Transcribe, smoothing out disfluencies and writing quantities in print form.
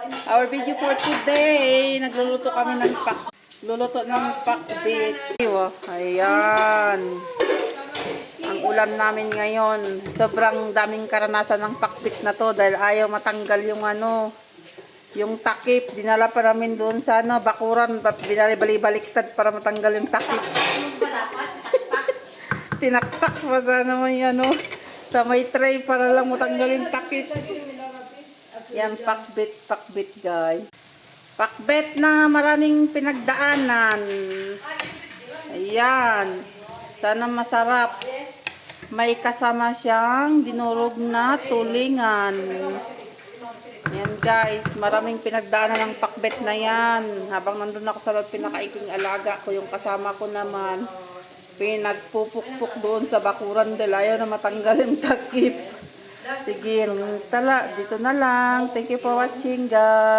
Our video for today, nagluluto kami ng luluto ng pakbit. Ayan. Ang ulam namin ngayon, sobrang daming karanasan ng pakbit na to dahil ayaw matanggal yung yung takip. Dinala pa namin doon sa bakuran, binalibaliktad para matanggal yung takip. Tinaktak pa sana may sa may tray para lang matanggal yung takip. Yan, pakbit guys. Pakbit na maraming pinagdaanan. Ayan. Sana masarap. May kasama siyang dinurog na tulingan. Yan guys, maraming pinagdaanan ng pakbet na yan. Habang nandun ako sa loob, pinakaiking alaga ko, yung kasama ko naman, pinagpupukpuk doon sa bakuran dahil ayaw na matanggal yung takip. Sige, dito na lang. Thank you for watching guys.